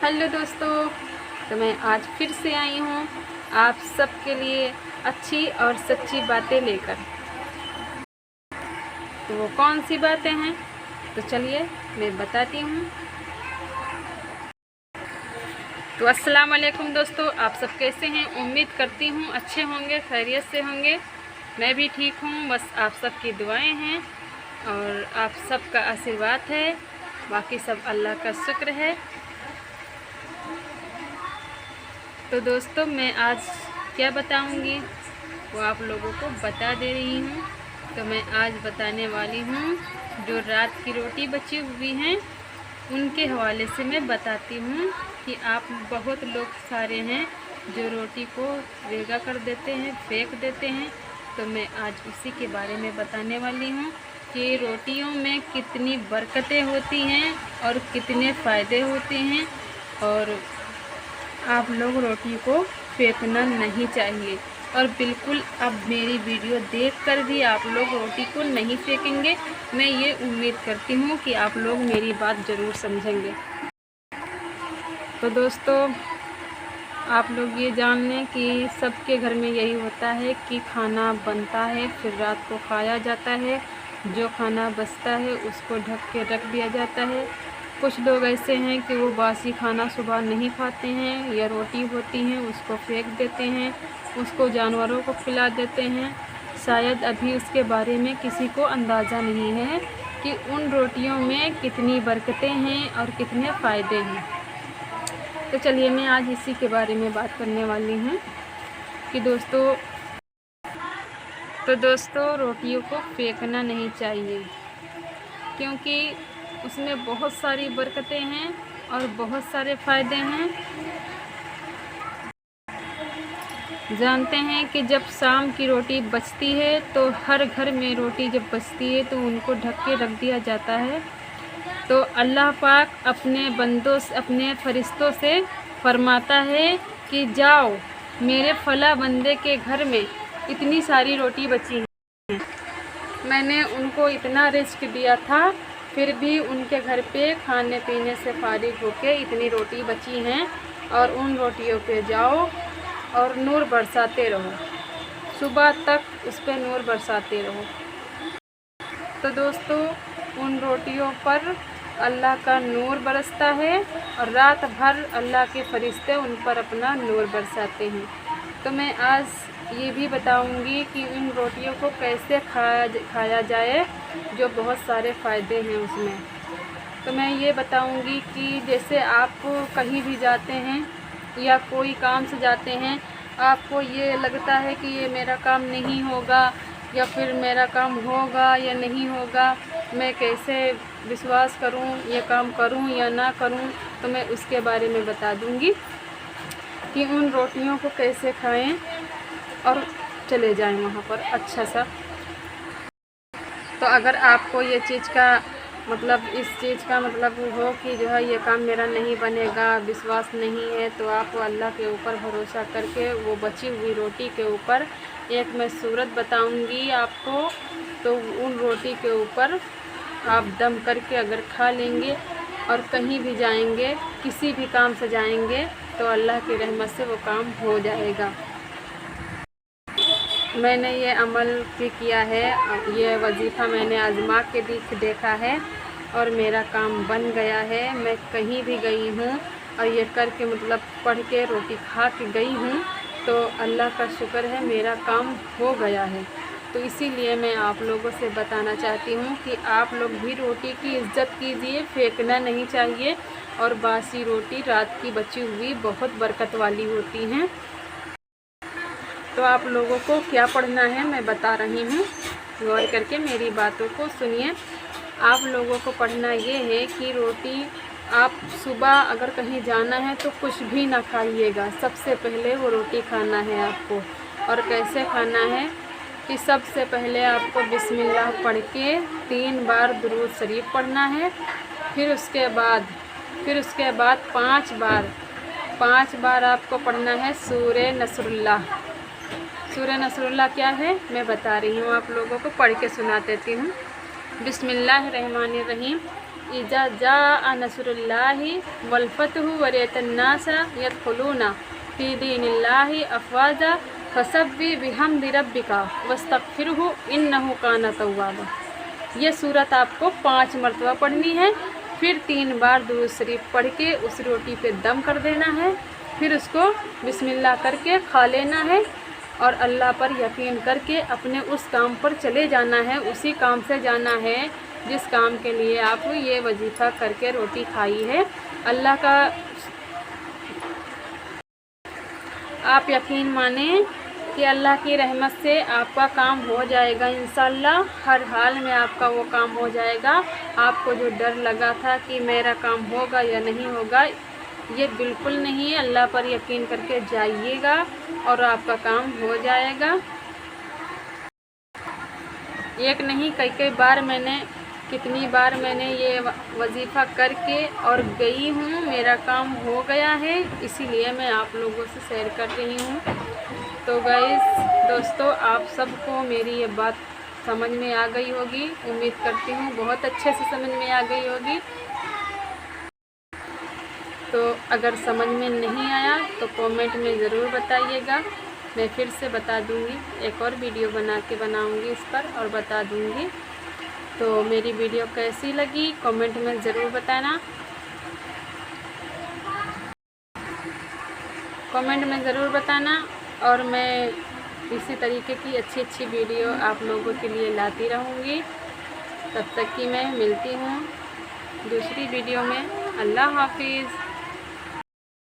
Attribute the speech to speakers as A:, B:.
A: Hello दोस्तों, तो मैं आज फिर से आई हूँ आप सबके लिए अच्छी और सच्ची बातें लेकर। तो वो कौन सी बातें हैं, तो चलिए मैं बताती हूँ। तो अस्सलाम वालेकुम दोस्तों, आप सब कैसे हैं? उम्मीद करती हूँ अच्छे होंगे, खैरियत से होंगे। मैं भी ठीक हूँ, बस आप सबकी दुआएं हैं और आप सबका आशीर्वाद है। बाकी सब अल्लाह का शुक्र है। तो दोस्तों, मैं आज क्या बताऊंगी वो आप लोगों को बता दे रही हूँ। तो मैं आज बताने वाली हूँ जो रात की रोटी बची हुई हैं उनके हवाले से मैं बताती हूँ कि आप बहुत लोग सारे हैं जो रोटी को रेगा कर देते हैं, फेंक देते हैं। तो मैं आज उसी के बारे में बताने वाली हूँ कि रोटियों में कितनी बरकतें होती हैं और कितने फ़ायदे होते हैं। और आप लोग रोटी को फेंकना नहीं चाहिए। और बिल्कुल अब मेरी वीडियो देखकर भी आप लोग रोटी को नहीं फेंकेंगे। मैं ये उम्मीद करती हूँ कि आप लोग मेरी बात ज़रूर समझेंगे। तो दोस्तों, आप लोग ये जान लें कि सबके घर में यही होता है कि खाना बनता है, फिर रात को खाया जाता है। जो खाना बचता है उसको ढक के रख दिया जाता है। कुछ लोग ऐसे हैं कि वो बासी खाना सुबह नहीं खाते हैं, या रोटी होती हैं उसको फेंक देते हैं, उसको जानवरों को खिला देते हैं। शायद अभी उसके बारे में किसी को अंदाज़ा नहीं है कि उन रोटियों में कितनी बरकतें हैं और कितने फ़ायदे हैं। तो चलिए मैं आज इसी के बारे में बात करने वाली हूँ कि दोस्तों रोटियों को फेंकना नहीं चाहिए, क्योंकि उसमें बहुत सारी बरकतें हैं और बहुत सारे फ़ायदे हैं। जानते हैं कि जब शाम की रोटी बचती है तो हर घर में रोटी जब बचती है तो उनको ढक के रख दिया जाता है। तो अल्लाह पाक अपने बंदों से, अपने फरिश्तों से फरमाता है कि जाओ, मेरे फला बंदे के घर में इतनी सारी रोटी बची है, मैंने उनको इतना रिस्क दिया था, फिर भी उनके घर पे खाने पीने से फारिग होके इतनी रोटी बची हैं, और उन रोटियों पे जाओ और नूर बरसाते रहो, सुबह तक उस पर नूर बरसाते रहो। तो दोस्तों, उन रोटियों पर अल्लाह का नूर बरसता है और रात भर अल्लाह के फरिश्ते उन पर अपना नूर बरसाते हैं। तो मैं आज ये भी बताऊंगी कि इन रोटियों को कैसे खाया जाए, जो बहुत सारे फ़ायदे हैं उसमें। तो मैं ये बताऊंगी कि जैसे आप कहीं भी जाते हैं या कोई काम से जाते हैं, आपको ये लगता है कि ये मेरा काम नहीं होगा या फिर मेरा काम होगा या नहीं होगा, मैं कैसे विश्वास करूं, ये काम करूं या ना करूं। तो मैं उसके बारे में बता दूंगी कि उन रोटियों को कैसे खाएं और चले जाएं वहाँ पर अच्छा सा। तो अगर आपको ये चीज़ का मतलब इस चीज़ का मतलब हो कि जो है ये काम मेरा नहीं बनेगा, विश्वास नहीं है, तो आप अल्लाह के ऊपर भरोसा करके वो बची हुई रोटी के ऊपर एक मैं सूरत बताऊंगी आपको, तो उन रोटी के ऊपर आप दम करके अगर खा लेंगे और कहीं भी जाएंगे, किसी भी काम से जाएंगे, तो अल्लाह की रहमत से वो काम हो जाएगा। मैंने ये अमल भी किया है, ये वजीफ़ा मैंने आज़मा के देखा है और मेरा काम बन गया है। मैं कहीं भी गई हूँ और ये करके मतलब पढ़ के रोटी खा के गई हूँ, तो अल्लाह का शुक्र है मेरा काम हो गया है। तो इसीलिए मैं आप लोगों से बताना चाहती हूँ कि आप लोग भी रोटी की इज़्ज़त कीजिए, फेंकना नहीं चाहिए। और बासी रोटी रात की बची हुई बहुत बरकत वाली होती हैं। तो आप लोगों को क्या पढ़ना है मैं बता रही हूँ, गौर करके मेरी बातों को सुनिए। आप लोगों को पढ़ना ये है कि रोटी आप सुबह अगर कहीं जाना है तो कुछ भी ना खाइएगा, सबसे पहले वो रोटी खाना है आपको। और कैसे खाना है कि सबसे पहले आपको बिस्मिल्लाह पढ़ के 3 बार दुरूद शरीफ पढ़ना है। फिर उसके बाद 5 बार आपको पढ़ना है सूरे नसरुल्लाह। सूरह नसरुल्लाह क्या है मैं बता रही हूँ, आप लोगों को पढ़ के सुना देती हूँ। बिस्मिल्लाहिर्रहमानिर्रहीम। इज़ा जाअ नस्रुल्लाहि वल फतहु व रअयतन नास यदखुलूना फी दीनिल्लाहि अफ़वाजा फसब्बिह बिहम्दि रब्बिका वस्तग़फिरहु इन्नहु काना तव्वाबा। ये सूरत आपको 5 मरतबा पढ़नी है, फिर 3 बार दुरूद शरीफ पढ़ के उस रोटी पे दम कर देना है, फिर उसको बिस्मिल्लाह करके खा लेना है और अल्लाह पर यकीन करके अपने उस काम पर चले जाना है, उसी काम से जाना है जिस काम के लिए आप ये वजीफ़ा करके रोटी खाई है। अल्लाह का आप यकीन माने कि अल्लाह की रहमत से आपका काम हो जाएगा इंशाअल्लाह। हर हाल में आपका वो काम हो जाएगा। आपको जो डर लगा था कि मेरा काम होगा या नहीं होगा, ये बिल्कुल नहीं। अल्लाह पर यकीन करके जाइएगा और आपका काम हो जाएगा। एक नहीं कई बार कितनी बार मैंने ये वजीफ़ा करके और गई हूँ, मेरा काम हो गया है, इसीलिए मैं आप लोगों से शेयर कर रही हूँ। तो गाइस दोस्तों, आप सबको मेरी ये बात समझ में आ गई होगी, उम्मीद करती हूँ बहुत अच्छे से समझ में आ गई होगी। तो अगर समझ में नहीं आया तो कमेंट में ज़रूर बताइएगा, मैं फिर से बता दूँगी। एक और वीडियो बनाऊँगी इस पर और बता दूँगी। तो मेरी वीडियो कैसी लगी कमेंट में ज़रूर बताना, कमेंट में ज़रूर बताना। और मैं इसी तरीके की अच्छी वीडियो आप लोगों के लिए लाती रहूँगी। तब तक कि मैं मिलती हूँ दूसरी वीडियो में। अल्लाह हाफिज़।